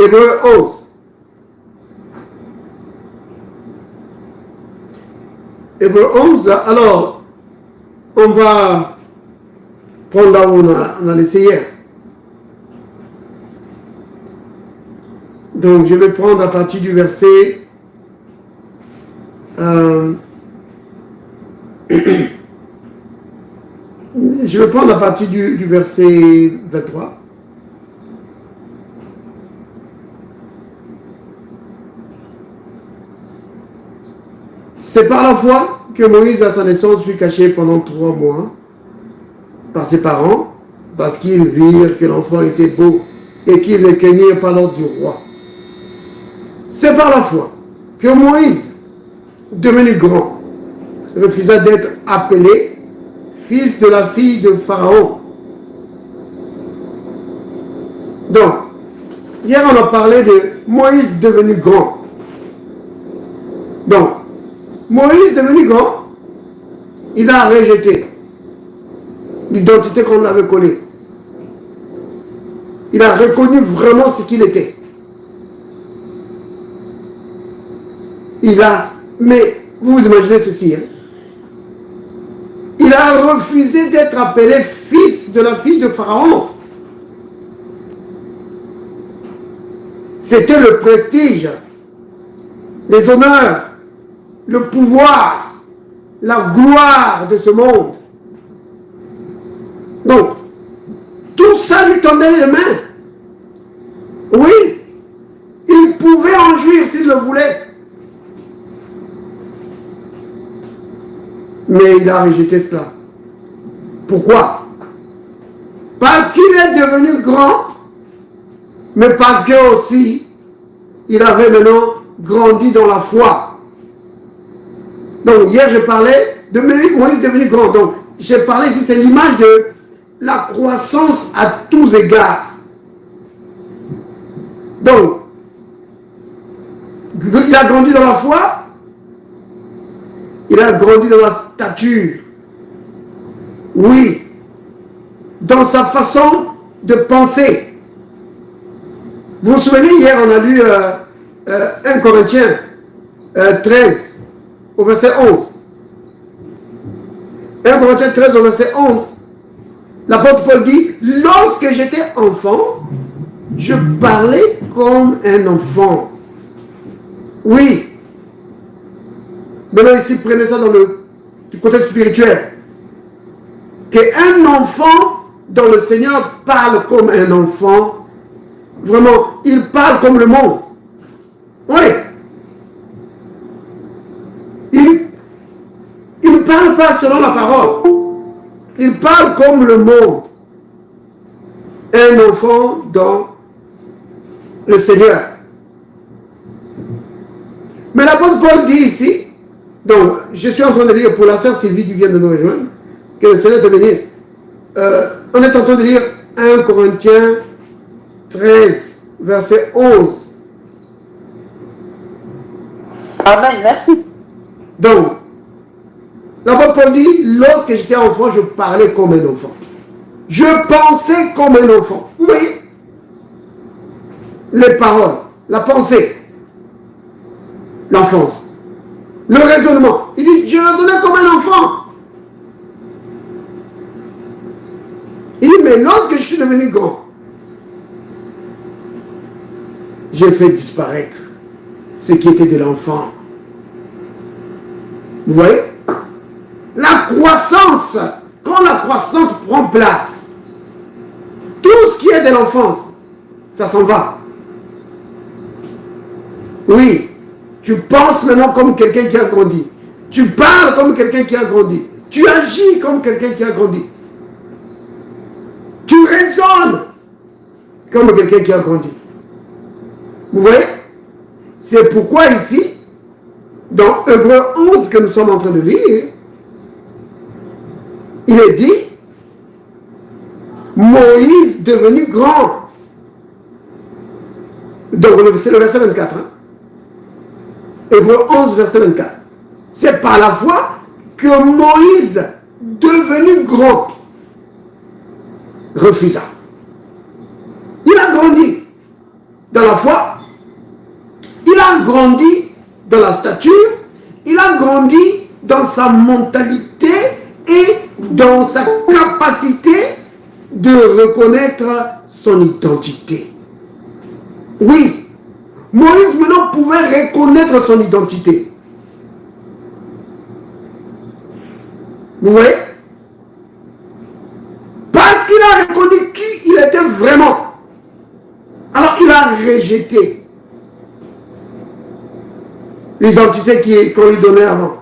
Hébreux 11. Hébreux 11, alors, on va prendre là où on a laissé hier. Donc, je vais prendre à partir du verset... je vais prendre à partir du verset 23. C'est par la foi que Moïse, à sa naissance, fut caché pendant 3 mois par ses parents, parce qu'ils virent que l'enfant était beau et qu'ils le craignirent par l'ordre du roi. C'est par la foi que Moïse, devenu grand, refusa d'être appelé fils de la fille de Pharaon. Donc, hier on a parlé de Moïse devenu grand. Donc, Moïse devenu grand, il a rejeté l'identité qu'on avait connue. Il a reconnu vraiment ce qu'il était. Mais vous vous imaginez ceci, hein? Il a refusé d'être appelé fils de la fille de Pharaon. C'était le prestige, les honneurs, le pouvoir, la gloire de ce monde. Donc, tout ça lui tendait les mains. Oui, il pouvait en jouir s'il le voulait. Mais il a rejeté cela. Pourquoi? Parce qu'il est devenu grand, mais parce que aussi, il avait maintenant grandi dans la foi. Donc, hier, je parlais de Moïse devenu grand. Donc, j'ai parlé ici, c'est l'image de la croissance à tous égards. Donc, il a grandi dans la foi, il a grandi dans la stature. Oui, dans sa façon de penser. Vous vous souvenez, hier, on a lu 1 Corinthiens 13, au verset 11. 1 Corinthiens 13, au verset 11. L'apôtre Paul dit, lorsque j'étais enfant, je parlais comme un enfant. Oui. Maintenant ici, prenez ça du côté spirituel. Qu'un enfant dans le Seigneur parle comme un enfant. Vraiment, il parle comme le monde. Oui. Il ne parle pas selon la parole. Il parle comme le monde. Un enfant dans le Seigneur. Mais l'apôtre Paul dit ici, donc je suis en train de lire pour la sœur Sylvie qui vient de nous rejoindre, que le Seigneur te bénisse. On est en train de lire 1 Corinthiens 13, verset 11. Amen, merci. Donc, l'apôtre Paul dit, lorsque j'étais enfant, je parlais comme un enfant. Je pensais comme un enfant. Vous voyez? Les paroles, la pensée, l'enfance, le raisonnement. Il dit, je raisonnais comme un enfant. Il dit, mais lorsque je suis devenu grand, j'ai fait disparaître ce qui était de l'enfant. Vous voyez? La croissance, quand la croissance prend place, tout ce qui est de l'enfance, ça s'en va. Oui, tu penses maintenant comme quelqu'un qui a grandi. Tu parles comme quelqu'un qui a grandi. Tu agis comme quelqu'un qui a grandi. Tu raisonnes comme quelqu'un qui a grandi. Vous voyez? C'est pourquoi ici, dans Hébreux 11 que nous sommes en train de lire, il est dit, Moïse devenu grand. Donc c'est le verset 24. Hein? Hébreux 11, verset 24. C'est par la foi que Moïse, devenu grand, refusa. Il a grandi dans la foi, a grandi dans la stature, il a grandi dans sa mentalité et dans sa capacité de reconnaître son identité. Oui, Moïse maintenant pouvait reconnaître son identité. Vous voyez? Parce qu'il a reconnu qui il était vraiment. Alors il a rejeté l'identité qu'on lui donnait avant.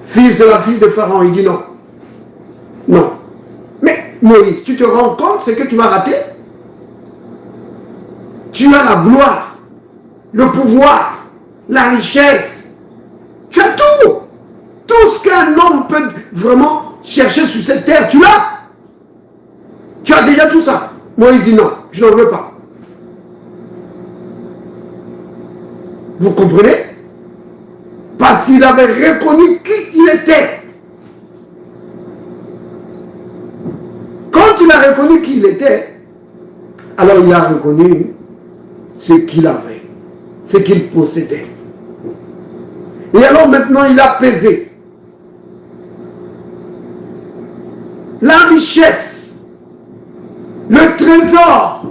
Fils de la fille de Pharaon, il dit non. Non. Mais Moïse, tu te rends compte ce que tu vas rater? Tu as la gloire, le pouvoir, la richesse. Tu as tout. Tout ce qu'un homme peut vraiment chercher sur cette terre, tu l'as. Tu as déjà tout ça. Moïse dit non, je n'en veux pas. Vous comprenez? Parce qu'il avait reconnu qui il était. Quand il a reconnu qui il était, alors il a reconnu ce qu'il avait, ce qu'il possédait. Et alors maintenant il a pesé la richesse, le trésor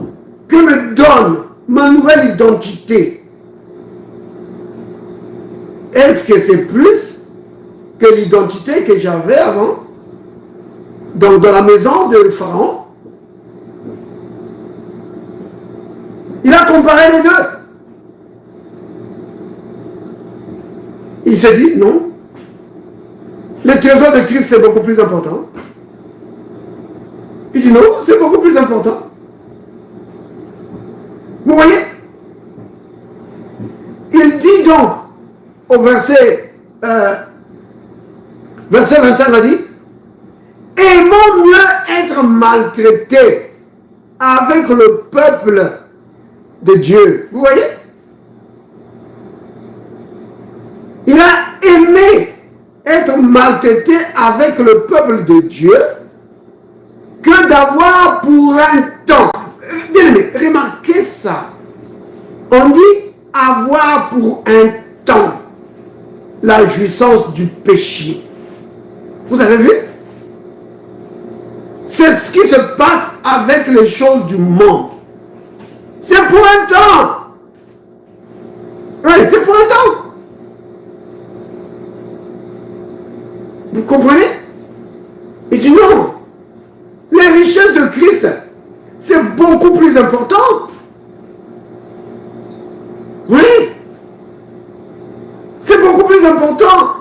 que me donne ma nouvelle identité. Est-ce que c'est plus que l'identité que j'avais avant dans la maison de Pharaon? Il a comparé les deux. Il s'est dit non. Le trésor de Christ est beaucoup plus important. Il dit non, c'est beaucoup plus important. Vous voyez? Il dit donc au verset 25, il a dit, aimons mieux être maltraités avec le peuple de Dieu. Vous voyez? Il a aimé être maltraité avec le peuple de Dieu que d'avoir pour un temps. Bien aimé, remarquez ça. On dit avoir pour un temps la jouissance du péché. Vous avez vu? C'est ce qui se passe avec les choses du monde. C'est pour un temps. Oui, c'est pour un temps. Vous comprenez? Il dit non. Les richesses de Christ, c'est beaucoup plus important. Oui. C'est beaucoup plus important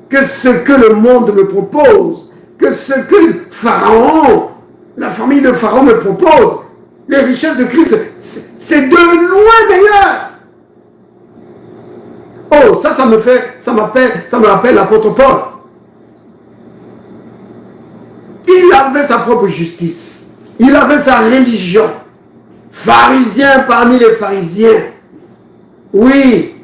que ce que le monde me propose, que ce que Pharaon, la famille de Pharaon me propose. Les richesses de Christ, c'est de loin meilleur. Oh, ça me rappelle l'apôtre Paul. Il avait sa propre justice. Il avait sa religion. Pharisien parmi les pharisiens. Oui.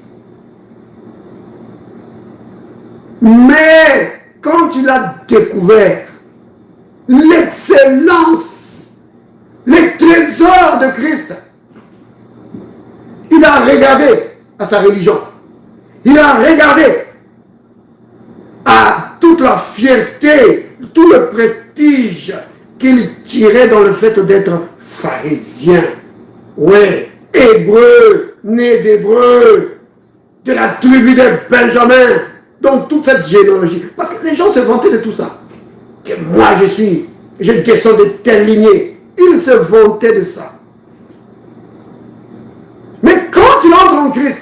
Mais quand il a découvert l'excellence, les trésors de Christ, il a regardé à sa religion. Il a regardé à toute la fierté, tout le prestige qu'il tirait dans le fait d'être pharisien. Ouais, hébreu, né d'hébreu, de la tribu de Benjamin, donc toute cette généalogie. Parce que les gens se vantaient de tout ça. Que moi je descends de telle lignée. Ils se vantaient de ça. Mais quand il entre en Christ,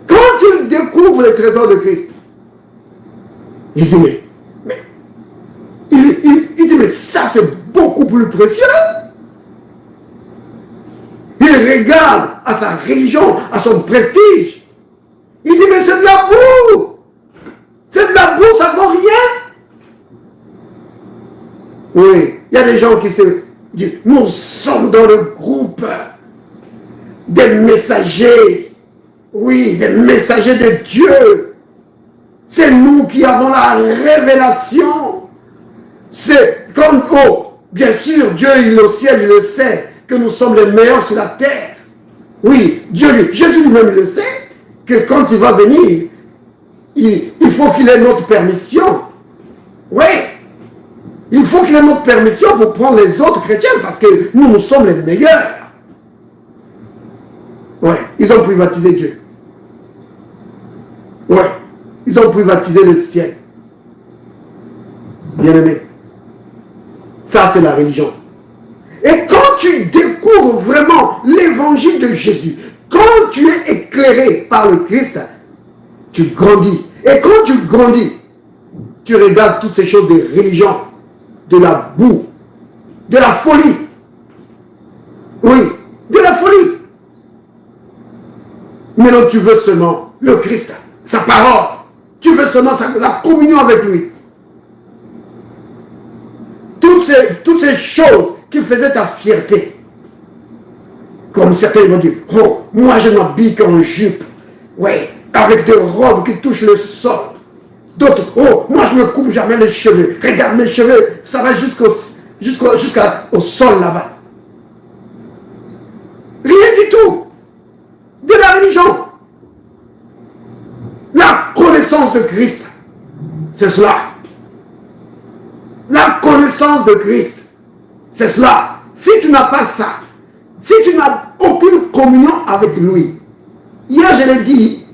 quand il découvre les trésors de Christ, il dit il dit mais ça c'est beaucoup plus précieux. Il regarde à sa religion, à son prestige. Il dit mais c'est de la boue. C'est de la boue, ça vaut rien. Oui, il y a des gens qui se disent, nous sommes dans le groupe des messagers. Oui, des messagers de Dieu. C'est nous qui avons la révélation. C'est comme, oh, bien sûr, Dieu, il est au ciel, il le sait, que nous sommes les meilleurs sur la terre. Oui, Jésus lui-même le sait, que quand il va venir, il faut qu'il ait notre permission. Oui, il faut qu'il ait notre permission pour prendre les autres chrétiens, parce que nous sommes les meilleurs. Oui, ils ont privatisé Dieu. Oui, ils ont privatisé le ciel. Bien-aimé, ça c'est la religion. Et quand tu découvres vraiment l'évangile de Jésus, quand tu es éclairé par le Christ, tu grandis. Et quand tu grandis, tu regardes toutes ces choses de religion, de la boue, de la folie. Oui, de la folie. Maintenant, tu veux seulement le Christ, sa parole. Tu veux seulement la communion avec lui. Toutes ces choses qui faisaient ta fierté. Comme certains vont dire, oh, moi je m'habille qu'en jupe. Ouais, avec des robes qui touchent le sol. D'autres, oh, moi je ne me coupe jamais les cheveux. Regarde mes cheveux, ça va jusqu'au sol là-bas. Rien du tout. De la religion. La connaissance de Christ, c'est cela. La connaissance de Christ, c'est cela. Si tu n'as pas ça, si tu n'as aucune communion avec lui, hier je l'ai dit,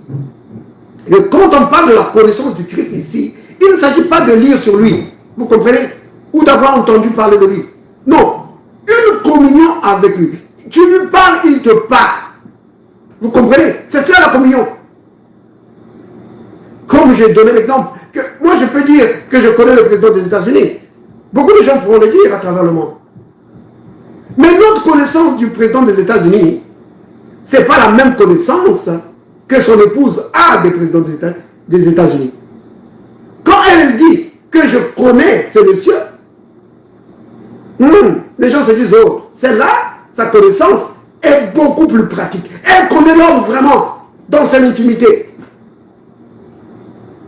que quand on parle de la connaissance du Christ ici, il ne s'agit pas de lire sur lui, vous comprenez, ou d'avoir entendu parler de lui. Non, une communion avec lui. Tu lui parles, il te parle. Vous comprenez? C'est cela la communion. Comme j'ai donné l'exemple, que moi je peux dire que je connais le président des États-Unis. Beaucoup de gens pourront le dire à travers le monde. Mais notre connaissance du président des États-Unis, ce n'est pas la même connaissance que son épouse a des présidents des États-Unis. Quand elle dit que je connais ce monsieur, les gens se disent, oh, celle-là, sa connaissance est beaucoup plus pratique. Elle connaît l'homme vraiment dans son intimité.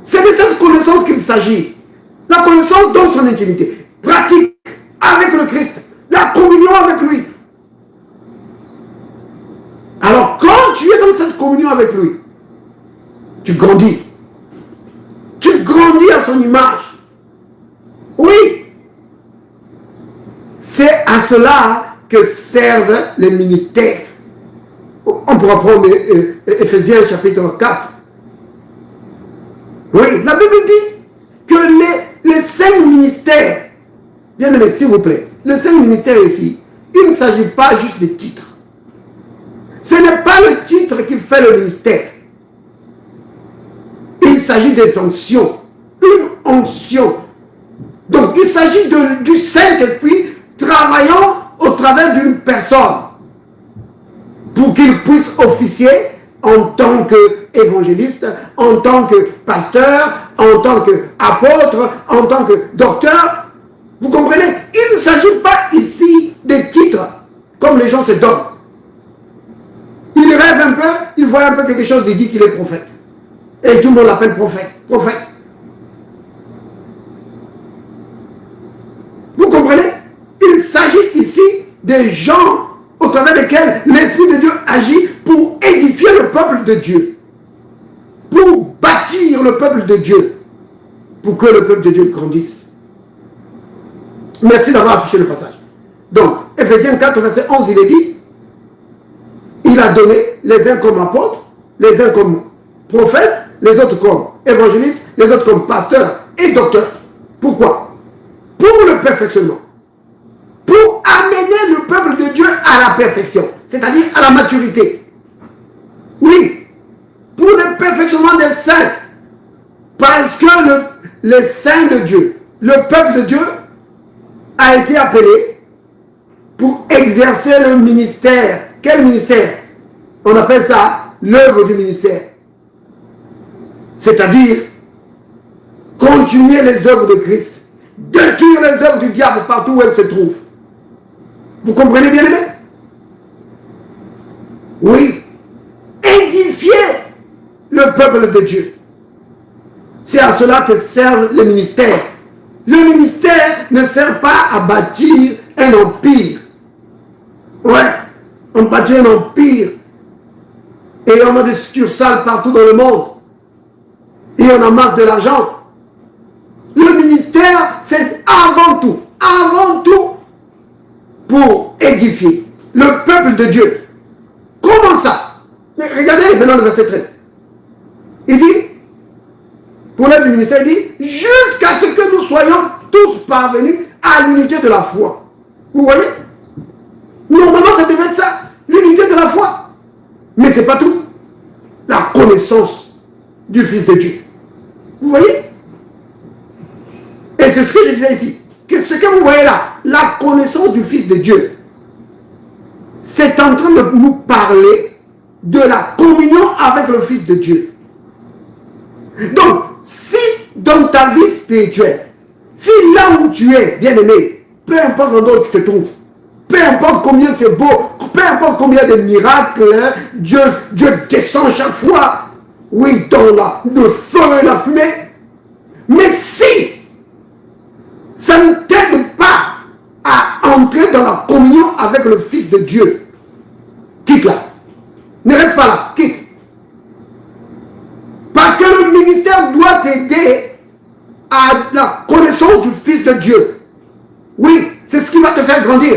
C'est de cette connaissance qu'il s'agit. La connaissance dans son intimité. Pratique avec le Christ. La communion avec lui. Alors quand tu es dans cette communion avec lui, tu grandis. Tu grandis à son image. Oui. C'est à cela que servent les ministères. On pourra prendre Éphésiens chapitre 4. Oui, la Bible dit que les 5 ministères, bien aimé, s'il vous plaît, les 5 ministères ici, il ne s'agit pas juste de titres. Ce n'est pas le titre qui fait le ministère. Il s'agit des onctions. Une onction. Donc, il s'agit du Saint-Esprit travaillant au travers d'une personne pour qu'il puisse officier en tant qu'évangéliste, en tant que pasteur, en tant qu'apôtre, en tant que docteur. Vous comprenez? Il ne s'agit pas ici des titres, comme les gens se donnent. Il rêve un peu, il voit un peu quelque chose, il dit qu'il est prophète. Et tout le monde l'appelle prophète, prophète. Vous comprenez? Il s'agit ici des gens au travers desquels l'Esprit de Dieu agit pour édifier le peuple de Dieu. Pour bâtir le peuple de Dieu. Pour que le peuple de Dieu grandisse. Merci d'avoir affiché le passage. Donc, Éphésiens 4, verset 11, il est dit, il a donné les uns comme apôtres, les uns comme prophètes, les autres comme évangélistes, les autres comme pasteurs et docteurs. Pourquoi? Pour le perfectionnement. Pour amener le peuple de Dieu à la perfection, c'est-à-dire à la maturité. Oui, pour le perfectionnement des saints. Parce que les saints de Dieu, le peuple de Dieu, a été appelé pour exercer le ministère. Quel ministère? On appelle ça l'œuvre du ministère. C'est-à-dire continuer les œuvres de Christ, détruire les œuvres du diable partout où elles se trouvent. Vous comprenez bien, aimé? Oui. Édifier le peuple de Dieu. C'est à cela que servent les ministères. Le ministère ne sert pas à bâtir un empire. Ouais, on bâtit un empire Et on a des succursales partout dans le monde. Et on amasse de l'argent. Le ministère, c'est avant tout, pour édifier le peuple de Dieu. Comment ça? Mais regardez maintenant le verset 13. Il dit, pour l'aide du ministère, il dit, jusqu'à ce que nous soyons tous parvenus à l'unité de la foi. Vous voyez? Normalement, ça devait être ça, l'unité de la foi. Mais ce n'est pas tout. La connaissance du Fils de Dieu. Vous voyez? Et c'est ce que je disais ici. Que ce que vous voyez là, la connaissance du Fils de Dieu, c'est en train de nous parler de la communion avec le Fils de Dieu. Donc, si dans ta vie spirituelle, si là où tu es, bien-aimé, peu importe l'endroit où tu te trouves, peu importe combien c'est beau, peu importe combien de miracles, hein, Dieu descend chaque fois, oui, dans le feu et la fumée, mais si ça ne t'aide pas à entrer dans la communion avec le Fils de Dieu, quitte là. Ne reste pas là, quitte. Parce que le ministère doit t'aider à la connaissance du Fils de Dieu. Oui, c'est ce qui va te faire grandir.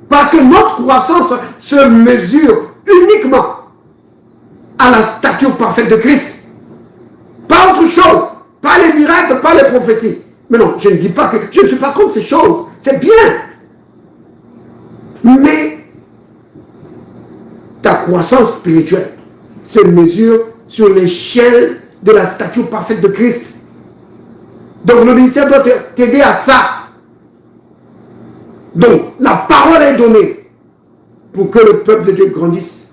Parce que notre croissance se mesure uniquement à la stature parfaite de Christ. Pas autre chose. Pas les miracles, pas les prophéties. Mais non, je ne dis pas que je ne suis pas contre ces choses. C'est bien. Mais ta croissance spirituelle se mesure sur l'échelle de la stature parfaite de Christ. Donc le ministère doit t'aider à ça. Donc la parole est donnée pour que le peuple de Dieu grandisse.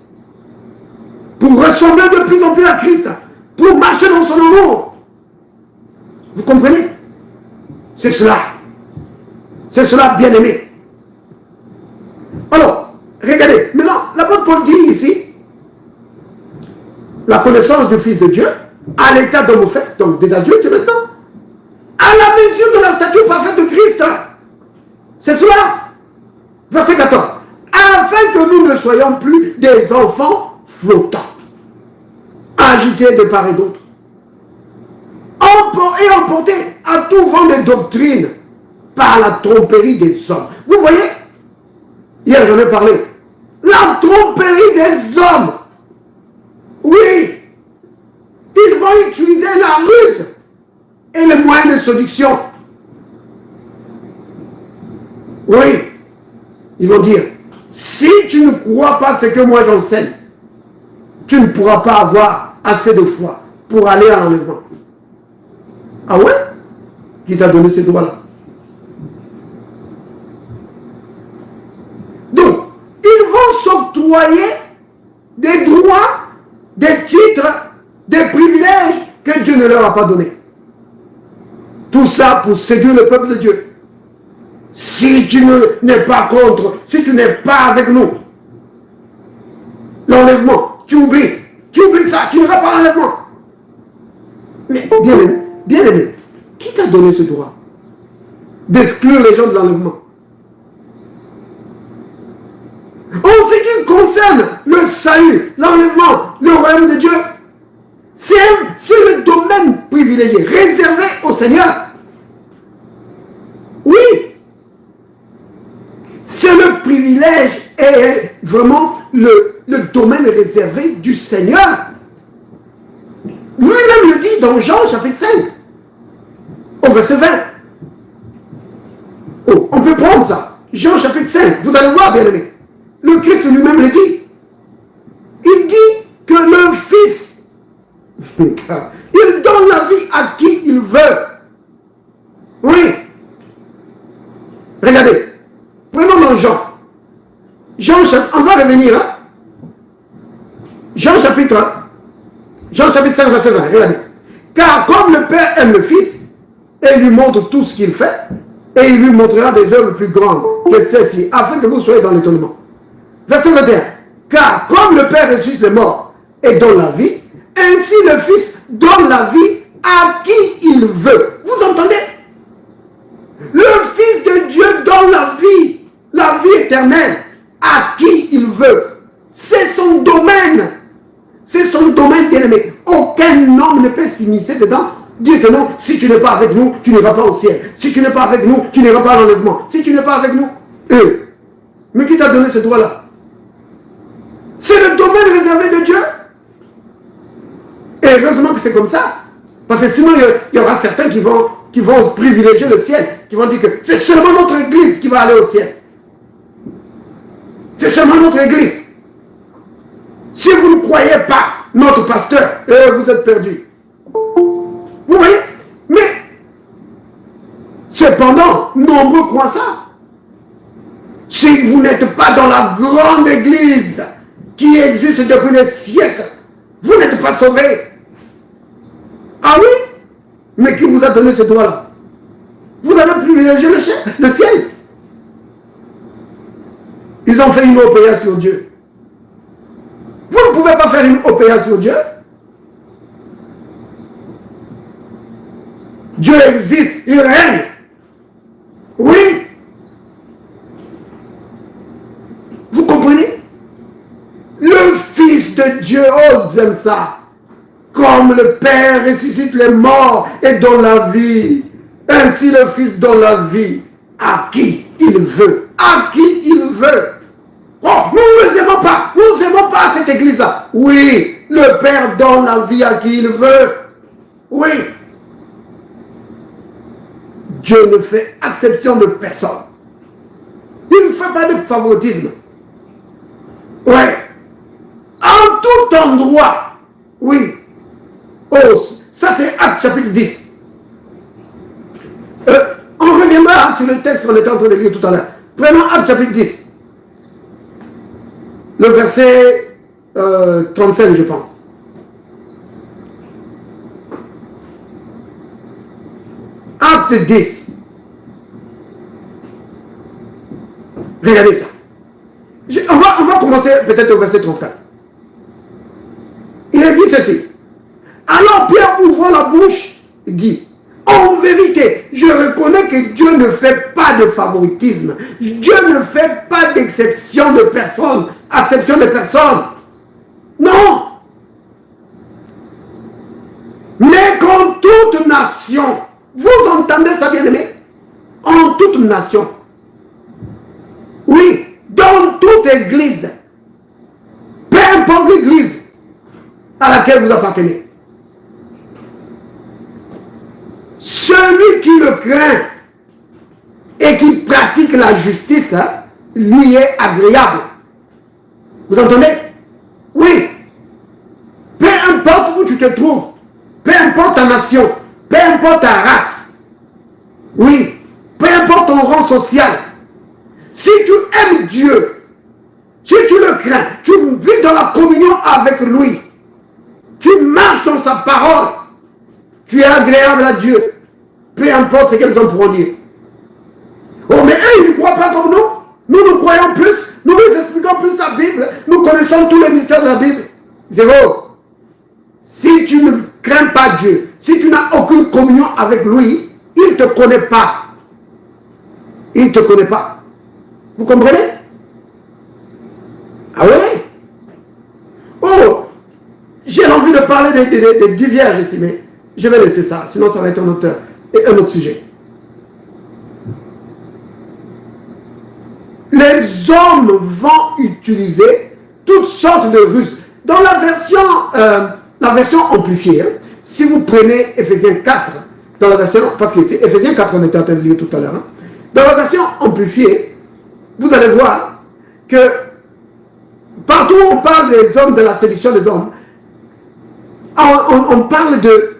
Pour ressembler de plus en plus à Christ. Pour marcher dans son amour. Vous comprenez? C'est cela. C'est cela, bien-aimé. Alors, regardez. Maintenant, l'apôtre Paul dit ici, la connaissance du Fils de Dieu, à l'état d'homme fait, donc des adultes maintenant, à la mesure de la stature parfaite de Christ. C'est cela. Verset 14. Afin que nous ne soyons plus des enfants flottants, agités de part et d'autre, et emportés à tout vent de doctrine par la tromperie des hommes. Vous voyez? Hier, j'en ai parlé. La tromperie des hommes. Oui. Ils vont utiliser la ruse et les moyens de séduction. Oui. Ils vont dire, si tu ne crois pas ce que moi j'enseigne, tu ne pourras pas avoir assez de foi pour aller à l'enlèvement. Ah ouais? Qui t'a donné ces droits-là? Donc, ils vont s'octroyer des droits, des titres, des privilèges que Dieu ne leur a pas donnés. Tout ça pour séduire le peuple de Dieu. Si tu n'es pas contre, si tu n'es pas avec nous, l'enlèvement, tu oublies ça, tu n'iras pas à l'enlèvement. Mais bien aimé, qui t'a donné ce droit d'exclure les gens de l'enlèvement? En ce qui concerne le salut, l'enlèvement, le royaume de Dieu, c'est le domaine privilégié, réservé au Seigneur. Oui. C'est le privilège et vraiment le domaine réservé du Seigneur. Lui-même le dit dans Jean chapitre 5, au verset 20. Oh, on peut prendre ça. Jean chapitre 5, vous allez voir, bien aimé. Le Christ lui-même le dit. Il dit que le Fils, il donne la vie à qui il veut. Oui. Regardez. Prenons dans Jean. On va revenir. Hein? Jean chapitre 5, verset 20. Regardez. Car comme le Père aime le Fils, et lui montre tout ce qu'il fait, et il lui montrera des œuvres plus grandes que celles-ci, afin que vous soyez dans l'étonnement. Verset 21. Car comme le Père ressuscite les morts et donne la vie, ainsi le Fils donne la vie à qui il veut. Vous entendez? Le Fils de Dieu donne la vie éternelle, à qui il veut. C'est son domaine. C'est son domaine bien-aimé. Aucun homme ne peut s'immiscer dedans. Dire que non, si tu n'es pas avec nous, tu n'iras pas au ciel. Si tu n'es pas avec nous, tu n'iras pas à l'enlèvement. Si tu n'es pas avec nous, eux. Mais qui t'a donné ce droit-là? C'est le domaine réservé de Dieu. Et heureusement que c'est comme ça. Parce que sinon, il y aura certains qui vont privilégier le ciel, qui vont dire que c'est seulement notre église qui va aller au ciel. C'est seulement notre église. Si vous ne croyez pas notre pasteur, vous êtes perdus. Vous voyez? Mais, cependant, nombreux croient ça. Si vous n'êtes pas dans la grande église qui existe depuis des siècles, vous n'êtes pas sauvés. Ah oui? Mais qui vous a donné ce droit-là? Vous avez privilégié le ciel. Ils ont fait une OPA sur Dieu. Vous ne pouvez pas faire une OPA sur Dieu. Dieu existe, il règne. Oui. Vous comprenez? Le Fils de Dieu, oh j'aime ça. Comme le Père ressuscite les morts et donne la vie, ainsi le Fils donne la vie à qui il veut. À qui il veut. Oh, nous ne les aimons pas. Nous n'aimons pas cette église-là. Oui, le Père donne la vie à qui il veut. Oui. Dieu ne fait exception de personne. Il ne fait pas de favoritisme. Ouais. En tout endroit. Oui. Oh, ça c'est Actes chapitre 10. On reviendra sur le texte qu'on était en train de lire tout à l'heure. Prenons Actes chapitre 10. Le verset 35, je pense. Acte 10. Regardez ça. On va commencer peut-être au verset 34. Il a dit ceci. Alors Pierre, ouvrant la bouche, dit, en vérité, je reconnais que Dieu ne fait pas de favoritisme. Dieu ne fait pas d'exception de personne. Acception de personne. Non. Mais qu'en toute nation, vous entendez ça bien aimé? En toute nation. Oui, dans toute église. Peu importe l'église à laquelle vous appartenez. Celui qui le craint et qui pratique la justice, lui est agréable. Vous entendez? Oui. Peu importe où tu te trouves, peu importe ta nation, peu importe ta race, oui, peu importe ton rang social, si tu aimes Dieu, si tu le crains, tu vis dans la communion avec lui, tu marches dans sa parole, tu es agréable à Dieu. Peu importe ce qu'ils ont pour dire. Oh, mais eux, ils ne croient pas comme nous. Nous croyons plus. Nous expliquons plus la Bible. Nous connaissons tous les mystères de la Bible. Zéro. Si tu ne crains pas Dieu, si tu n'as aucune communion avec lui, il ne te connaît pas. Il ne te connaît pas. Vous comprenez? Ah oui? Oh, j'ai envie de parler des 10 vierges ici, mais je vais laisser ça, sinon ça va être un autre sujet. Les hommes vont utiliser toutes sortes de ruses. Dans la version amplifiée, si vous prenez Ephésiens 4, dans la version, parce que c'est Ephésiens 4 on était en train de lire tout à l'heure, hein, dans la version amplifiée, vous allez voir que partout où on parle des hommes, de la séduction des hommes, on parle de...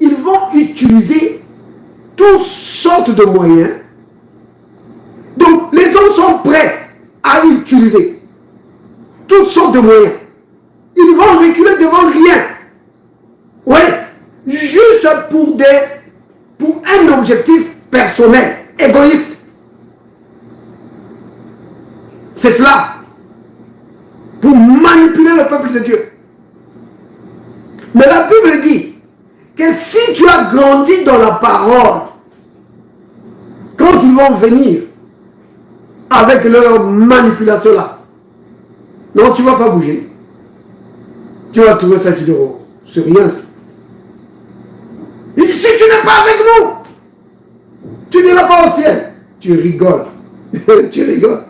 Ils vont utiliser toutes sortes de moyens. Donc, les hommes sont prêts à utiliser toutes sortes de moyens. Ils vont reculer devant rien. Oui, juste pour un objectif personnel, égoïste. C'est cela. Pour manipuler le peuple de Dieu. Mais la Bible dit que si tu as grandi dans la parole, quand ils vont venir avec leur manipulation là, non, tu ne vas pas bouger. Tu vas trouver ça, tu dis, oh, c'est rien ça. Et si tu n'es pas avec nous, tu n'iras pas au ciel. Tu rigoles. Tu rigoles.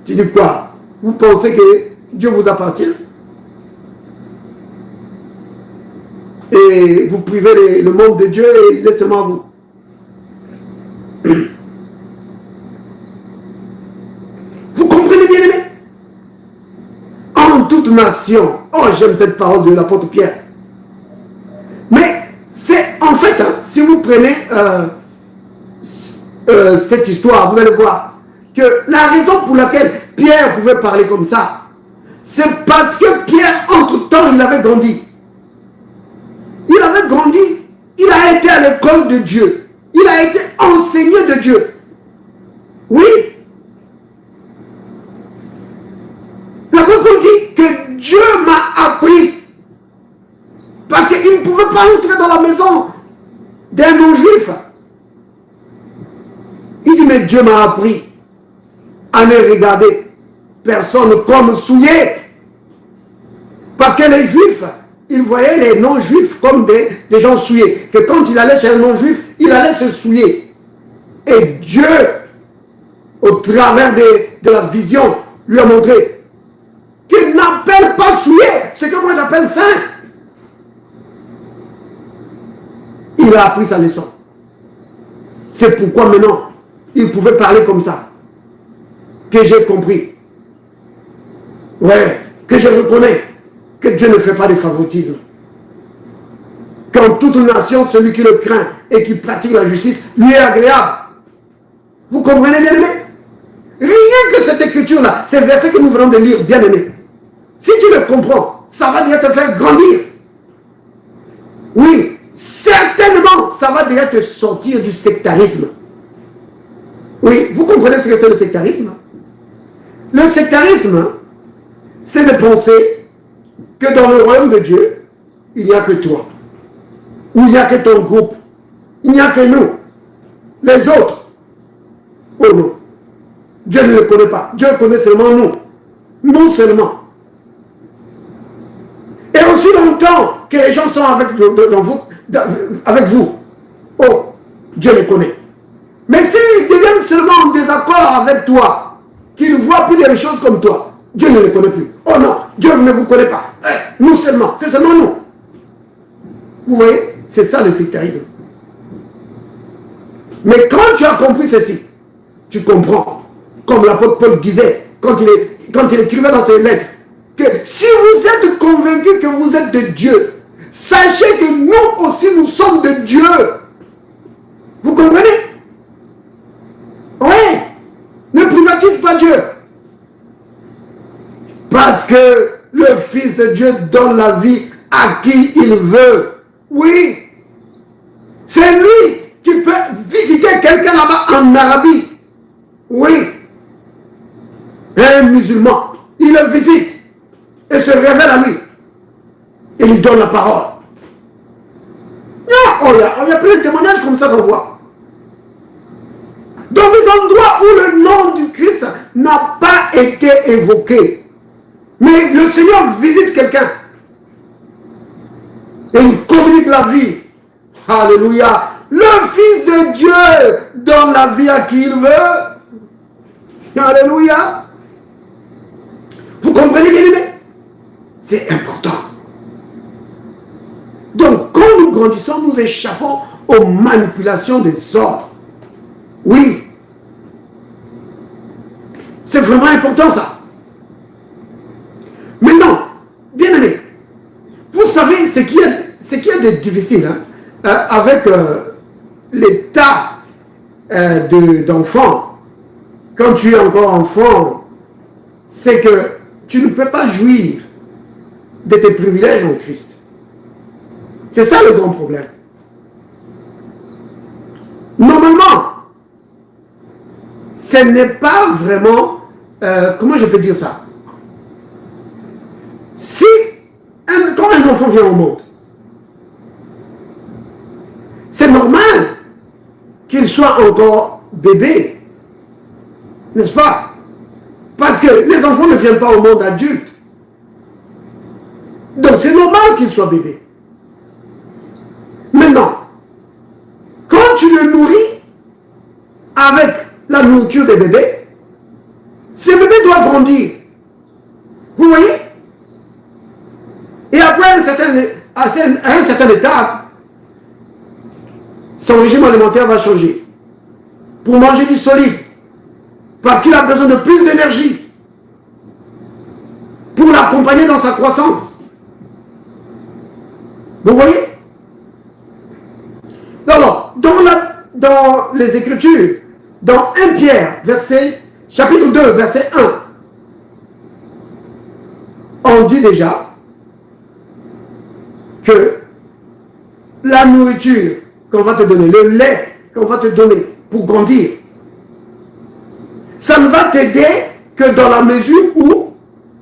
Tu dis quoi? Vous pensez que Dieu vous appartient? Et vous privez le monde de Dieu et il est seulement vous. Vous comprenez bien, aimé? En toute nation. Oh, j'aime cette parole de l'apôtre Pierre. Mais c'est en fait, hein, si vous prenez cette histoire, vous allez voir que la raison pour laquelle Pierre pouvait parler comme ça, c'est parce que Pierre, entre-temps, il avait grandi. Il avait grandi. Il a été à l'école de Dieu. Il a été enseigné de Dieu. Oui. La Bible dit que Dieu m'a appris. Parce qu'il ne pouvait pas entrer dans la maison d'un non-juif. Il dit, mais Dieu m'a appris à ne regarder personne comme souillé. Parce que les juifs, ils voyaient les non-juifs comme des gens souillés. Que quand il allait chez un non-juif, il allait se souiller. Et Dieu, au travers de la vision, lui a montré qu'il n'appelle pas souillé ce que moi j'appelle saint. Il a appris sa leçon. C'est pourquoi maintenant, il pouvait parler comme ça. Que j'ai compris. Ouais, que je reconnais que Dieu ne fait pas de favoritisme. Qu'en toute nation, celui qui le craint et qui pratique la justice, lui est agréable. Vous comprenez, bien-aimé? Rien que cette écriture-là, c'est le verset que nous venons de lire, bien-aimé. Si tu le comprends, ça va déjà te faire grandir. Oui, certainement, ça va déjà te sortir du sectarisme. Oui, vous comprenez ce que c'est le sectarisme? Le sectarisme, c'est de penser que dans le royaume de Dieu, il n'y a que toi. Ou il n'y a que ton groupe. Il n'y a que nous. Les autres. Oh non. Dieu ne le connaît pas. Dieu connaît seulement nous. Nous seulement. Et aussi longtemps que les gens sont avec vous, oh, Dieu les connaît. Mais s'ils deviennent seulement en désaccord avec toi, qu'ils ne voient plus les choses comme toi, Dieu ne les connaît plus. Oh non, Dieu ne vous connaît pas. Nous seulement, c'est seulement nous. Vous voyez, c'est ça le sectarisme. Mais quand tu as compris ceci, tu comprends, comme l'apôtre Paul disait, quand il écrivait dans ses lettres, que si vous êtes convaincus que vous êtes de Dieu, sachez que nous aussi nous sommes de Dieu. Vous comprenez? Oui. Ne privatise pas Dieu. Parce que le Fils de Dieu donne la vie à qui il veut. Oui. C'est lui qui peut visiter quelqu'un là-bas en Arabie. Oui. Un musulman, il le visite et se révèle à lui. Et lui donne la parole. Il y a plein de témoignages comme ça qu'on voit. Dans des endroits où le nom du Christ n'a pas été évoqué. Mais le Seigneur visite quelqu'un. Et il communique la vie. Alléluia. Le Fils de Dieu donne la vie à qui il veut. Alléluia. Vous comprenez, bien aimé? C'est important. Donc, quand nous grandissons, nous échappons aux manipulations des ordres. Oui. C'est vraiment important ça. Maintenant, bien aimé, vous savez ce qu'il y a de difficile avec l'état d'enfant. Quand tu es encore enfant, c'est que tu ne peux pas jouir de tes privilèges en Christ. C'est ça le grand problème. Normalement, ce n'est pas vraiment... comment je peux dire ça? Si, quand un enfant vient au monde, c'est normal qu'il soit encore bébé. N'est-ce pas? Parce que les enfants ne viennent pas au monde adulte. Donc c'est normal qu'il soit bébé. Maintenant, quand tu le nourris avec la nourriture des bébés, ce bébé doit grandir. Vous voyez? Et après à un certain étape, son régime alimentaire va changer. Pour manger du solide. Parce qu'il a besoin de plus d'énergie. Pour l'accompagner dans sa croissance. Vous voyez? Alors, dans les Écritures, dans 1 Pierre, chapitre 2, verset 1, on dit déjà que la nourriture qu'on va te donner, le lait qu'on va te donner pour grandir, ça ne va t'aider que dans la mesure où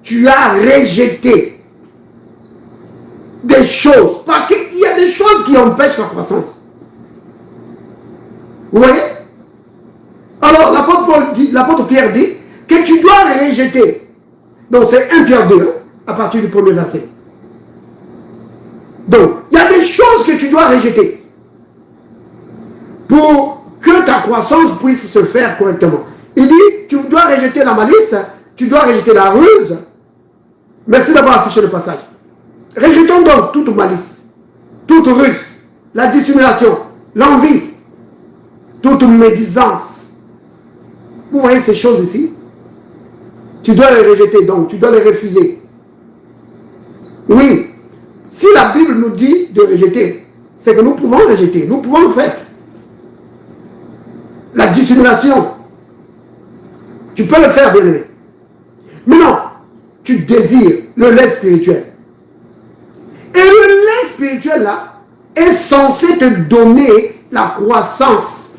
tu as rejeté des choses. Parce qu'il y a des choses qui empêchent la croissance. Vous voyez? Alors, l'apôtre Pierre dit que tu dois rejeter. Donc, c'est 1 Pierre 2, à partir du premier verset. Donc, il y a des choses que tu dois rejeter pour que ta croissance puisse se faire correctement. Il dit, tu dois rejeter la malice, tu dois rejeter la ruse. Merci d'avoir affiché le passage. Rejetons donc toute malice, toute ruse, la dissimulation, l'envie, toute médisance. Vous voyez ces choses ici? Tu dois les rejeter, donc tu dois les refuser. Oui, si la Bible nous dit de rejeter, c'est que nous pouvons rejeter, nous pouvons le faire. La dissimulation, tu peux le faire, bien aimé. Mais non, tu désires le lait spirituel. Et le lait spirituel là est censé te donner la croissance.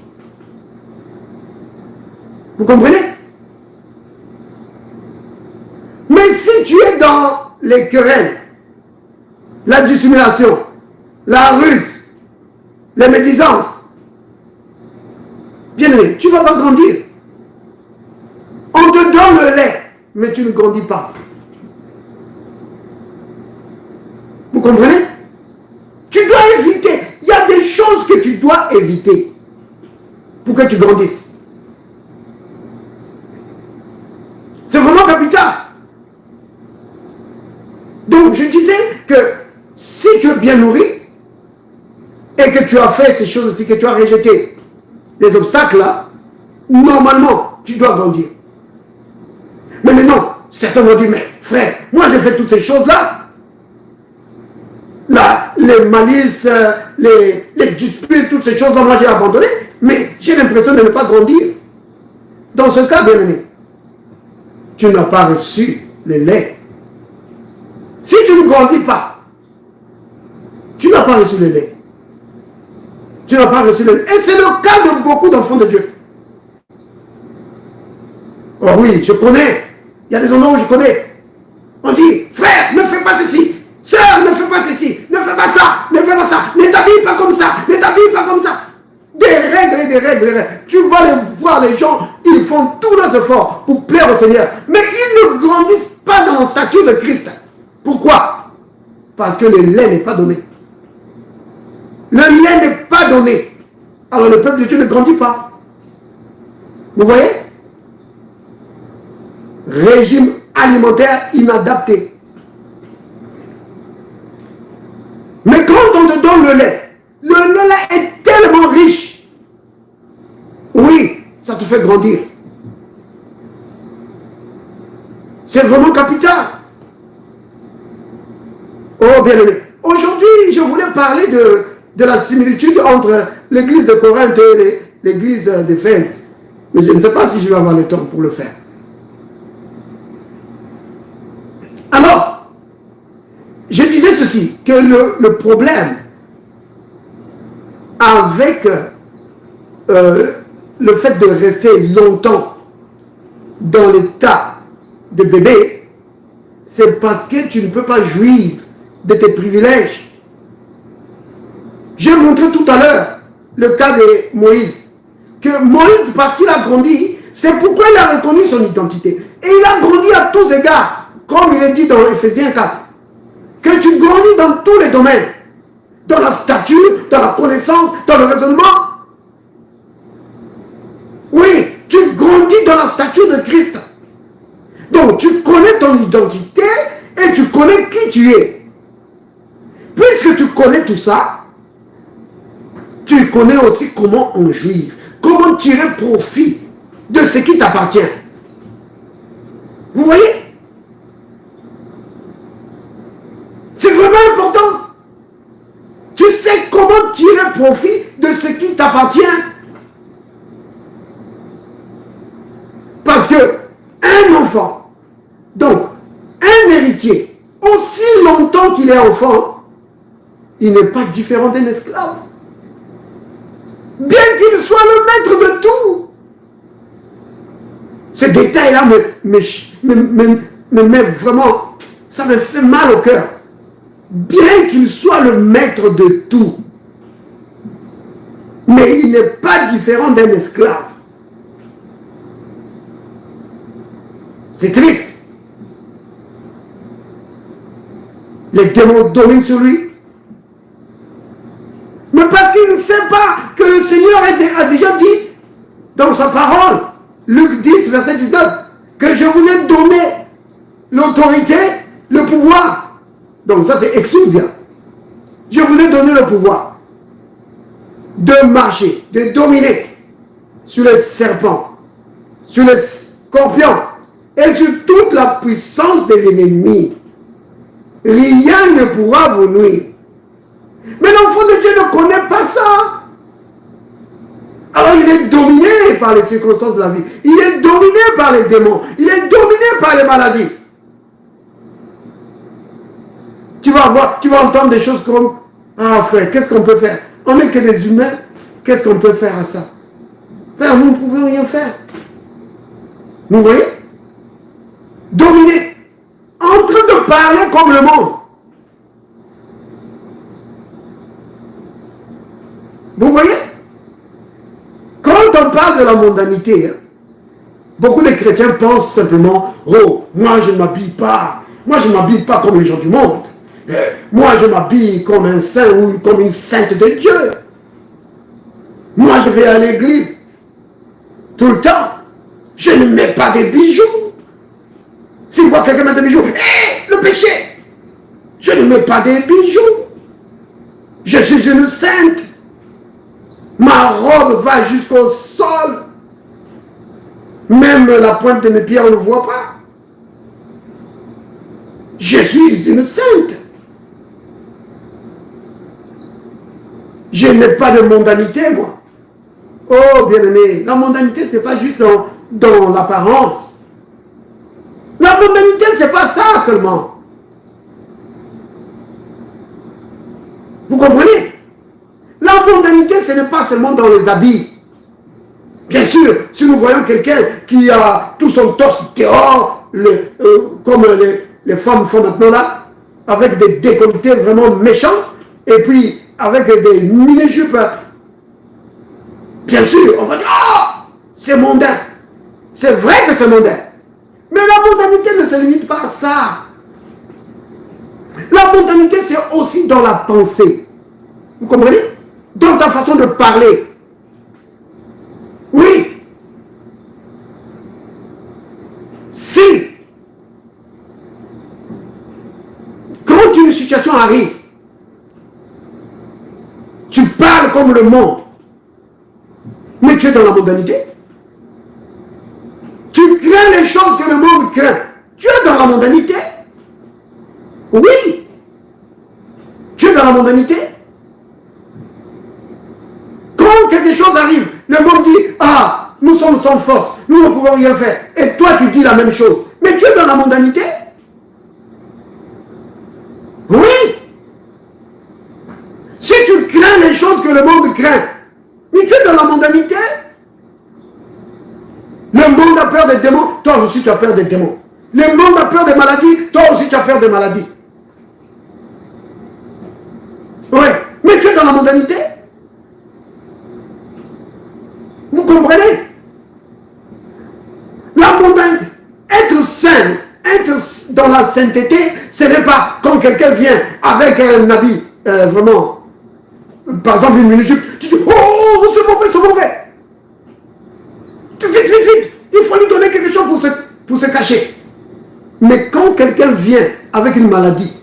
Vous comprenez? Mais si tu es dans les querelles, la dissimulation, la ruse, les médisances, bien aimé, tu ne vas pas grandir. On te donne le lait, mais tu ne grandis pas. Vous comprenez? Tu dois éviter. Il y a des choses que tu dois éviter pour que tu grandisses. C'est vraiment capital. Donc, je disais que si tu es bien nourri et que tu as fait ces choses-ci, que tu as rejeté les obstacles là, normalement, tu dois grandir. Mais maintenant, certains vont dire, mais frère, moi j'ai fait toutes ces choses-là. Là, les malices, les disputes, toutes ces choses-là, moi j'ai abandonné. Mais j'ai l'impression de ne pas grandir. Dans ce cas, bien aimé, tu n'as pas reçu le lait. Si tu ne grandis pas, tu n'as pas reçu le lait. Tu n'as pas reçu le lait. Et c'est le cas de beaucoup d'enfants de Dieu. Oh oui, je connais. Il y a des endroits où je connais. On dit, frère, ne fais pas ceci. Sœur, ne fais pas ceci. Ne fais pas ça. Ne fais pas ça. Ne t'habille pas comme ça. Ne t'habille pas comme ça. Des règles et des règles, des règles. Tu vas les voir, les gens, ils font tous leurs efforts pour plaire au Seigneur. Mais ils ne grandissent pas dans la stature de Christ. Pourquoi? Parce que le lait n'est pas donné. Le lait n'est pas donné. Alors le peuple de Dieu ne grandit pas. Vous voyez? Régime alimentaire inadapté. Mais quand on te donne le lait est tellement riche. Oui, ça te fait grandir. C'est vraiment capital. Oh, bien aimé. Aujourd'hui, je voulais parler de la similitude entre l'église de Corinthe et l'église d'Éphèse. Mais je ne sais pas si je vais avoir le temps pour le faire. Alors, je disais ceci, que le problème avec le fait de rester longtemps dans l'état de bébé, c'est parce que tu ne peux pas jouir de tes privilèges. J'ai montré tout à l'heure le cas de Moïse. Que Moïse, parce qu'il a grandi, c'est pourquoi il a reconnu son identité. Et il a grandi à tous égards, comme il est dit dans Ephésiens 4. que tu grandis dans tous les domaines. Dans la stature, dans la connaissance, dans le raisonnement. Oui, tu grandis dans la stature de Christ. Donc, tu connais ton identité et tu connais qui tu es. Puisque tu connais tout ça, tu connais aussi comment en jouir, comment tirer profit de ce qui t'appartient. Vous voyez? C'est vraiment important. Tu sais comment tirer profit de ce qui t'appartient. Parce que un enfant, donc un héritier, aussi longtemps qu'il est enfant, il n'est pas différent d'un esclave. Bien qu'il soit le maître de tout. Ce détail-là me met vraiment, ça me fait mal au cœur. Bien qu'il soit le maître de tout, mais il n'est pas différent d'un esclave. C'est triste. Les démons dominent sur lui. Mais parce qu'il ne sait pas que le Seigneur a déjà dit dans sa parole, Luc 10, verset 19, que je vous ai donné l'autorité, le pouvoir. Donc ça c'est exousia. Je vous ai donné le pouvoir de marcher, de dominer sur les serpents, sur les scorpions et sur toute la puissance de l'ennemi. Rien ne pourra vous nuire. Mais l'enfant de Dieu ne connaît pas ça. Alors il est dominé par les circonstances de la vie. Il est dominé par les démons. Il est dominé par les maladies. Tu vas entendre des choses comme « Ah frère, qu'est-ce qu'on peut faire? On n'est que des humains. Qu'est-ce qu'on peut faire à ça? Frère, nous ne pouvons rien faire. » Vous voyez? Dominé. En train de parler comme le monde. Vous voyez? Quand on parle de la mondanité, beaucoup de chrétiens pensent simplement « Oh, moi je ne m'habille pas. Moi je ne m'habille pas comme les gens du monde. Moi je m'habille comme un saint ou comme une sainte de Dieu. Moi je vais à l'église tout le temps. Je ne mets pas des bijoux. Si je vois quelqu'un mettre des bijoux, le péché. Je ne mets pas des bijoux. Je suis une sainte. Ma robe va jusqu'au sol. Même la pointe de mes pieds, on ne voit pas. Je suis une sainte. Je n'ai pas de mondanité, moi. Oh, bien-aimé, la mondanité, ce n'est pas juste dans l'apparence. La mondanité, ce n'est pas ça seulement. Vous comprenez? La mondanité, ce n'est pas seulement dans les habits. Bien sûr, si nous voyons quelqu'un qui a tout son torse dehors, comme les femmes font maintenant là, avec des décolletés vraiment méchants, et puis avec des mini-jupes, bien sûr, on va dire, oh, c'est mondain. C'est vrai que c'est mondain. Mais la mondanité ne se limite pas à ça. La mondanité, c'est aussi dans la pensée. Vous comprenez? Dans ta façon de parler. Oui. Si, quand une situation arrive, tu parles comme le monde, mais tu es dans la mondanité. Tu crains les choses que le monde craint. Tu es dans la mondanité. Oui. Tu es dans la mondanité. Quand quelque chose arrive, le monde dit, ah, nous sommes sans force, nous ne pouvons rien faire. Et toi, tu dis la même chose. Mais tu es dans la mondanité. Oui. Si tu crains les choses que le monde craint, mais tu es dans la mondanité. Le monde a peur des démons, toi aussi tu as peur des démons. Le monde a peur des maladies, toi aussi tu as peur des maladies. Oui, mais tu es dans la mondanité. Vous comprenez? La mondanité, être dans la sainteté, ce n'est pas quand quelqu'un vient avec un habit vraiment, par exemple une mini-jupe, tu dis, oh, c'est mauvais. Vite, il faut lui donner quelque chose pour se cacher. Mais quand quelqu'un vient avec une maladie,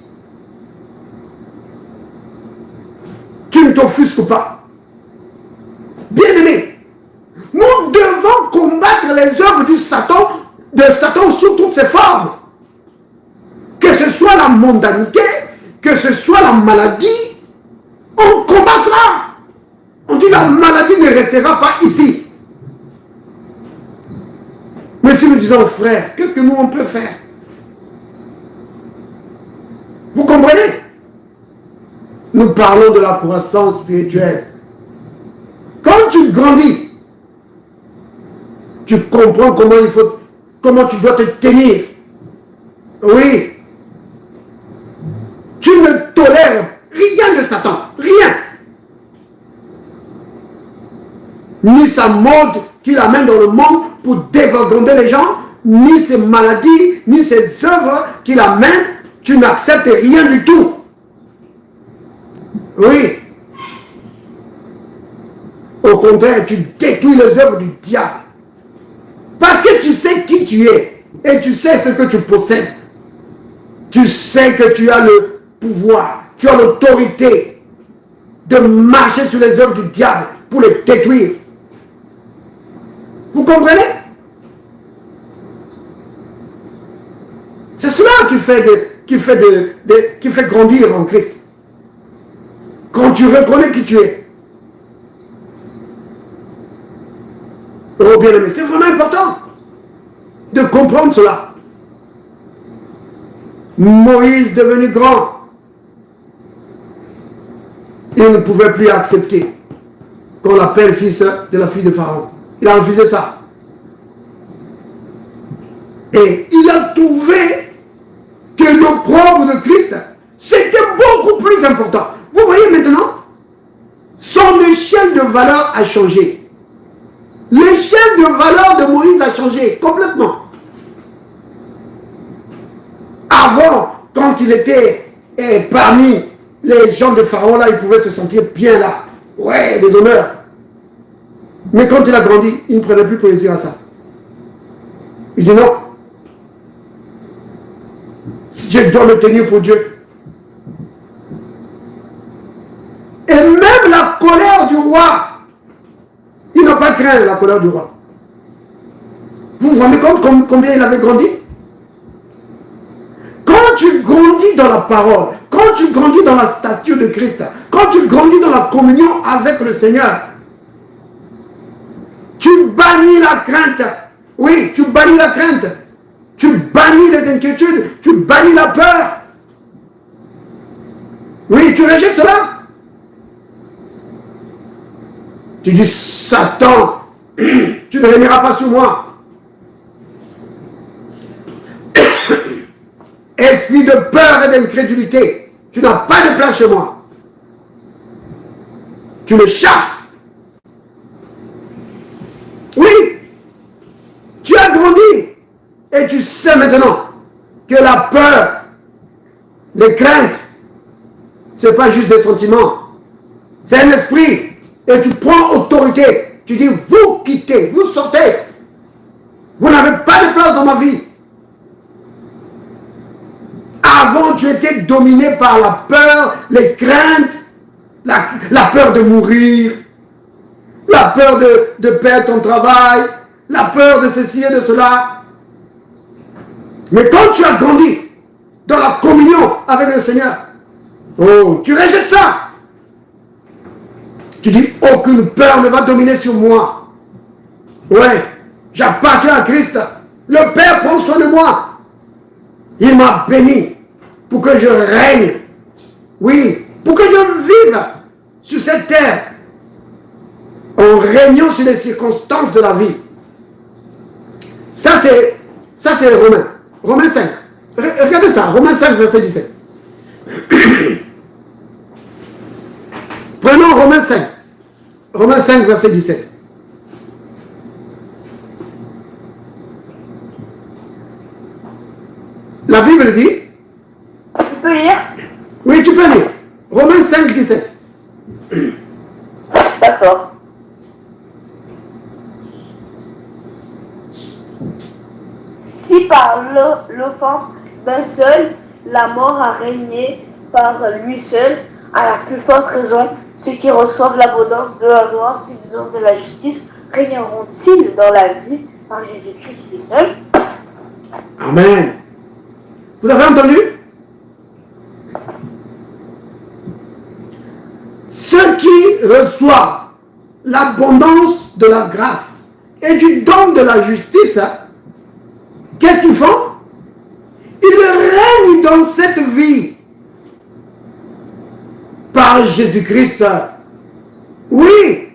tu ne t'offusques pas. Bien-aimé, nous devons combattre les œuvres de Satan sous toutes ses formes. Que ce soit la mondanité, que ce soit la maladie, on combat cela. On dit la maladie ne restera pas ici. Mais si nous disons, frère, qu'est-ce que nous on peut faire? Vous comprenez? Nous parlons de la croissance spirituelle. Quand tu grandis, tu comprends comment tu dois te tenir. Oui. Tu ne tolères rien de Satan. Rien. Ni sa mode qu'il amène dans le monde pour dévergonder les gens, ni ses maladies, ni ses œuvres qu'il amène. Tu n'acceptes rien du tout. Oui. Au contraire, tu détruis les œuvres du diable. Parce que tu sais qui tu es. Et tu sais ce que tu possèdes. Tu sais que tu as le pouvoir. Tu as l'autorité de marcher sur les œuvres du diable pour les détruire. Vous comprenez? C'est cela qui fait grandir en Christ. Quand tu reconnais qui tu es. Oh bien-aimé, c'est vraiment important de comprendre cela. Moïse devenu grand, il ne pouvait plus accepter qu'on l'appelle fils de la fille de Pharaon. Il a refusé ça. Et il a trouvé que l'opprobre de Christ, c'était beaucoup plus important. Vous voyez maintenant, son échelle de valeur a changé. L'échelle de valeur de Moïse a changé complètement. Avant, quand il était parmi les gens de Pharaon, là, il pouvait se sentir bien là. Ouais, des honneurs. Mais quand il a grandi, il ne prenait plus plaisir à ça. Il dit non. Je dois me tenir pour Dieu. Et même la colère du roi, il n'a pas craint la colère du roi. Vous vous rendez compte combien il avait grandi? Quand tu grandis dans la parole, quand tu grandis dans la stature de Christ, quand tu grandis dans la communion avec le Seigneur, tu bannis la crainte. Oui, tu bannis la crainte. Tu bannis les inquiétudes. Tu bannis la peur. Oui, tu rejettes cela. Tu dis, Satan, tu ne régneras pas sur moi. Esprit de peur et d'incrédulité, tu n'as pas de place chez moi. Tu me chasses. Oui, tu as grandi et tu sais maintenant que la peur, les craintes, ce n'est pas juste des sentiments, c'est un esprit. Et tu prends autorité. Tu dis, vous quittez, vous sortez. Vous n'avez pas de place dans ma vie. Avant, tu étais dominé par la peur, les craintes, la peur de mourir, la peur de perdre ton travail, la peur de ceci et de cela. Mais quand tu as grandi dans la communion avec le Seigneur, oh, tu rejettes ça. Tu dis, aucune peur ne va dominer sur moi. Ouais, j'appartiens à Christ. Le Père prend soin de moi. Il m'a béni pour que je règne. Oui, pour que je vive sur cette terre en régnant sur les circonstances de la vie. Ça c'est Romains. Romains 5. Regardez ça, Romains 5, verset 17. Prenons Romains 5. Romains 5, verset 17. La Bible Bible dit. Tu peux lire? Oui, tu peux lire. Romains 5, 17. D'accord. Si par l'offense d'un seul, la mort a régné par lui seul, à la plus forte raison, ceux qui reçoivent l'abondance de la loi, ceux qui donnent de la justice, régneront-ils dans la vie par Jésus-Christ lui seul? Amen. Vous avez entendu? Ceux qui reçoivent l'abondance de la grâce et du don de la justice, qu'est-ce qu'ils font? Ils règnent dans cette vie par Jésus-Christ. Oui.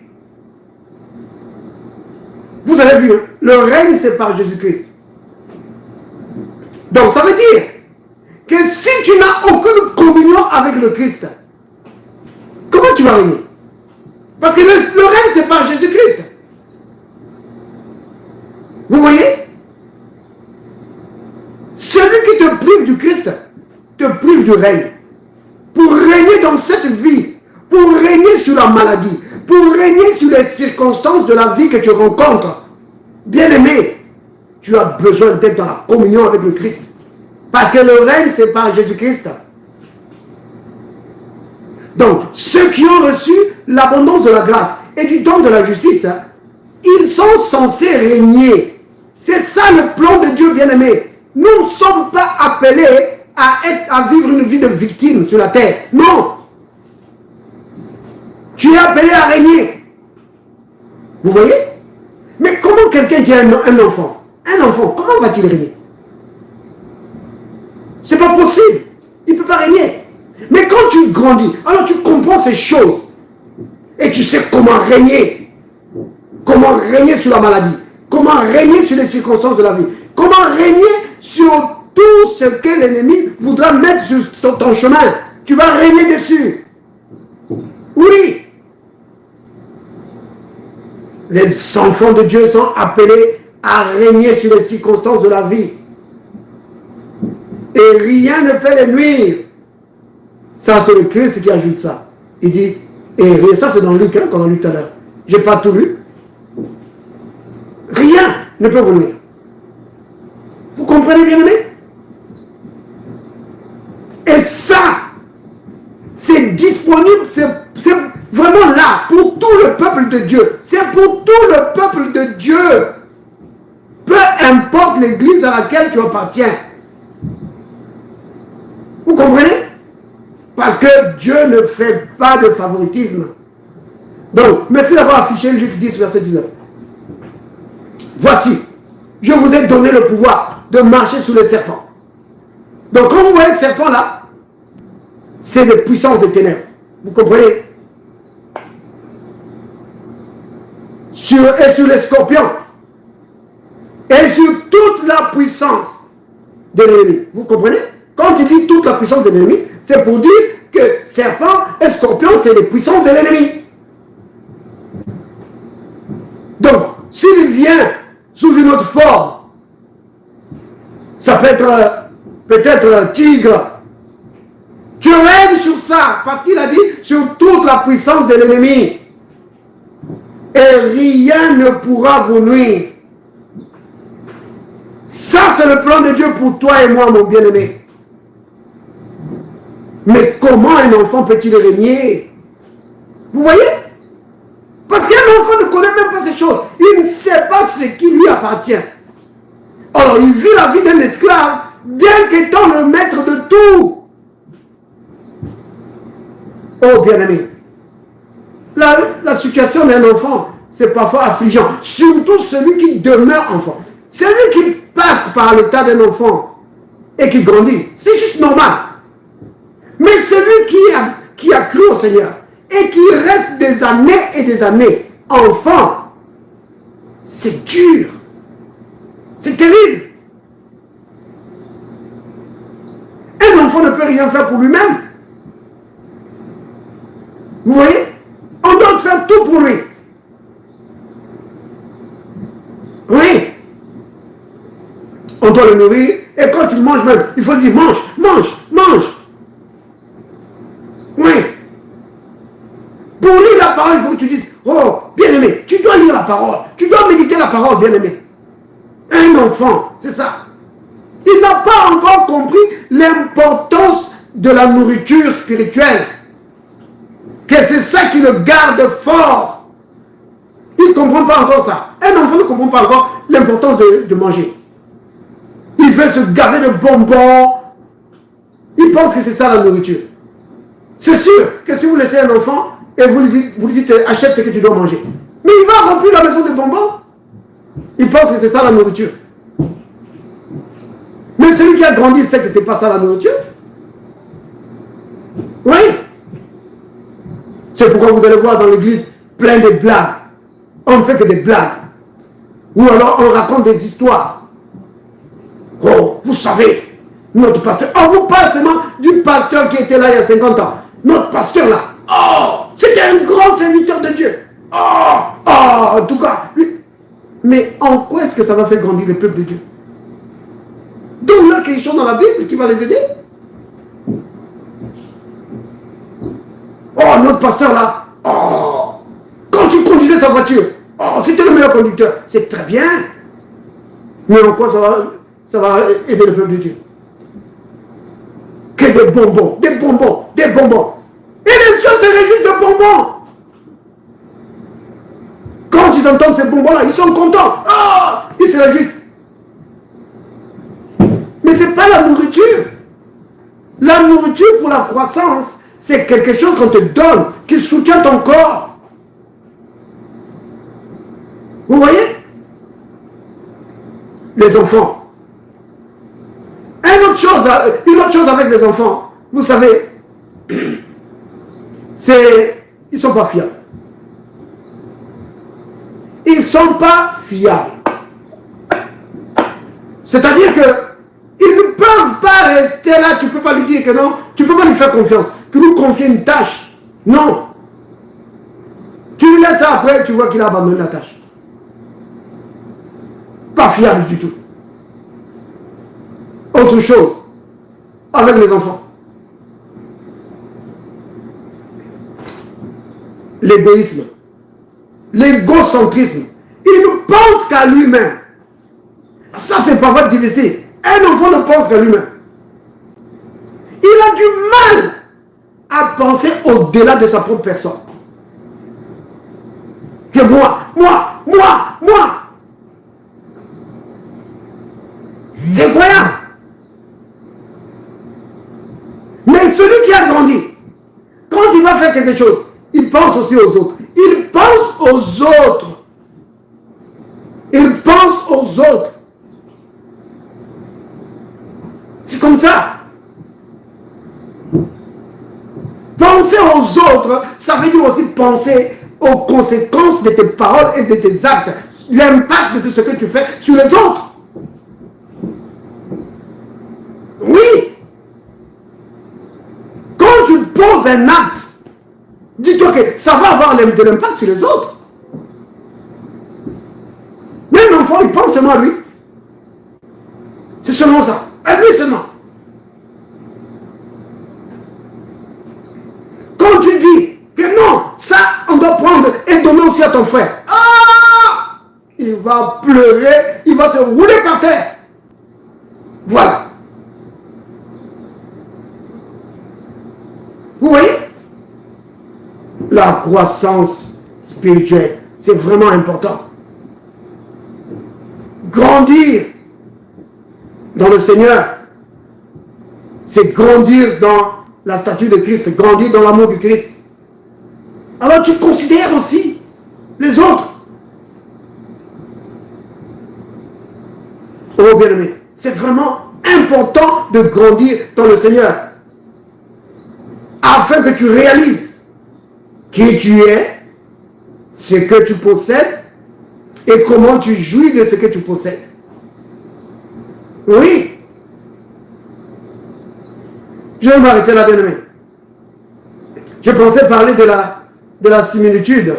Vous avez vu, le règne c'est par Jésus-Christ. Donc ça veut dire que si tu n'as aucune communion avec le Christ, comment tu vas régner? Parce que le règne c'est par Jésus-Christ. Vous voyez? Celui qui te prive du Christ te prive du règne. Pour régner dans cette vie, pour régner sur la maladie, pour régner sur les circonstances de la vie que tu rencontres, bien-aimé, tu as besoin d'être dans la communion avec le Christ. Parce que le règne, c'est par Jésus-Christ. Donc, ceux qui ont reçu l'abondance de la grâce et du don de la justice, ils sont censés régner. C'est ça le plan de Dieu, bien-aimé. Nous ne sommes pas appelés à vivre une vie de victime sur la terre. Non. Tu es appelé à régner. Vous voyez? Mais comment quelqu'un qui a un enfant, comment va-t-il régner? C'est pas possible. Il ne peut pas régner. Mais quand tu grandis, alors tu comprends ces choses. Et tu sais comment régner. Comment régner sur la maladie. Comment régner sur les circonstances de la vie. Comment régner sur tout ce que l'ennemi voudra mettre sur ton chemin. Tu vas régner dessus. Oui. Les enfants de Dieu sont appelés à régner sur les circonstances de la vie. Et rien ne peut les nuire. Ça, c'est le Christ qui ajoute ça. Il dit, et ça c'est dans Luc, qu'on a lu tout à l'heure. Je n'ai pas tout lu. Rien ne peut vous nuire. Vous comprenez bien, aimé? Et ça, c'est disponible, c'est vraiment là, pour tout le peuple de Dieu. C'est pour tout le peuple de Dieu. Peu importe l'église à laquelle tu appartiens. Vous comprenez? Parce que Dieu ne fait pas de favoritisme. Donc, merci d'avoir affiché Luc 10, verset 19. Voici, je vous ai donné le pouvoir de marcher sous les serpents. Donc, quand vous voyez le serpent là, c'est les puissances des ténèbres. Vous comprenez? Et sur les scorpions. Et sur toute la puissance de l'ennemi. Vous comprenez? Quand il dit toute la puissance de l'ennemi, c'est pour dire que serpent et scorpion, c'est les puissances de l'ennemi. Donc, s'il vient sous une autre forme, ça peut être peut-être tigre. Tu règnes sur ça, parce qu'il a dit sur toute la puissance de l'ennemi. Et rien ne pourra vous nuire. Ça, c'est le plan de Dieu pour toi et moi, mon bien-aimé. Mais comment un enfant peut-il régner? Vous voyez? Parce qu'un enfant ne connaît même pas ces choses. Il ne sait pas ce qui lui appartient. Alors, il vit la vie d'un esclave, bien qu'étant le maître de tout. Oh, bien-aimé. La situation d'un enfant, c'est parfois affligeant. Surtout celui qui demeure enfant. Celui qui passe par l'état d'un enfant et qui grandit, c'est juste normal. Mais celui qui a cru au Seigneur et qui reste des années et des années enfant, c'est dur. C'est terrible. Un enfant ne peut rien faire pour lui-même. Vous voyez? On doit faire tout pour lui. Oui. On doit le nourrir et Et quand tu manges même, il faut dire mange, mange, mange. Oui. Pour lire la parole, il faut que tu dises, oh, bien-aimé, tu dois lire la parole. Tu dois méditer la parole, bien-aimé. Un enfant, c'est ça. Il n'a pas encore compris l'importance de la nourriture spirituelle. Que c'est ça qui le garde fort. Il ne comprend pas encore ça. Un enfant ne comprend pas encore l'importance de manger. Il veut se gaver de bonbons. Il pense que c'est ça la nourriture. C'est sûr que si vous laissez un enfant et vous lui dites achète ce que tu dois manger. Mais il va remplir la maison de bonbons. Il pense que c'est ça la nourriture. Mais celui qui a grandi sait que c'est pas ça la nourriture. Oui. C'est pourquoi vous allez voir dans l'église plein de blagues. On ne fait que des blagues. Ou alors on raconte des histoires. Oh, vous savez, notre pasteur. On vous parle seulement du pasteur qui était là il y a 50 ans. Notre pasteur là. Oh, c'était un grand serviteur de Dieu. Oh, en tout cas. Lui. Mais en quoi est-ce que ça va faire grandir le peuple de Dieu? Donne-leur quelque chose dans la Bible qui va les aider. Oh, notre pasteur là. Oh, quand tu conduisais sa voiture. Oh, c'était le meilleur conducteur. C'est très bien. Mais en quoi ça va aider le peuple de Dieu? Que des bonbons, des bonbons, des bonbons. Et les gens se réjouissent de bonbons. Quand ils entendent ces bonbons-là, ils sont contents. Oh, ils se réjouissent. Mais ce n'est pas la nourriture. La nourriture pour la croissance, c'est quelque chose qu'on te donne, qui soutient ton corps. Vous voyez? Les enfants. Une autre chose avec les enfants, vous savez, c'est ils ne sont pas fiables. Ils ne sont pas fiables. C'est-à-dire que ils ne peuvent pas rester là, tu ne peux pas lui dire que non, tu ne peux pas lui faire confiance, que nous confier une tâche. Non. Tu lui laisses ça après, tu vois qu'il a abandonné la tâche. Pas fiable du tout. Autre chose, avec les enfants. L'égoïsme, l'égocentrisme. Il ne pense qu'à lui-même. Ça, c'est parfois difficile. Un enfant ne pense qu'à lui-même. Il a du mal à penser au-delà de sa propre personne. Que moi. C'est incroyable. Mais celui qui a grandi, quand il va faire quelque chose, il pense aussi aux autres. Il pense aux autres. Il pense aux autres. C'est comme ça. Penser aux autres, ça veut dire aussi penser aux conséquences de tes paroles et de tes actes. L'impact de ce que tu fais sur les autres. Oui. Quand tu poses un acte, dis-toi que ça va avoir de l'impact sur les autres. Mais un enfant, il pense seulement à lui. C'est seulement ça. À lui seulement. Quand tu dis que non, ça, on doit prendre et donner aussi à ton frère. Ah! Il va pleurer, il va se rouler par terre. Voilà. Vous voyez? La croissance spirituelle, c'est vraiment important. Grandir dans le Seigneur, c'est grandir dans la statue de Christ, grandir dans l'amour du Christ. Alors tu considères aussi les autres. Oh bien-aimé, c'est vraiment important de grandir dans le Seigneur. Afin que tu réalises qui tu es, ce que tu possèdes et comment tu jouis de ce que tu possèdes. Oui. Je vais m'arrêter là, bien-aimé. Je pensais parler de la similitude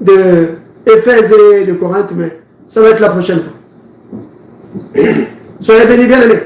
de Éphèse et de Corinthe, mais ça va être la prochaine fois. Soyez bénis, bien-aimés.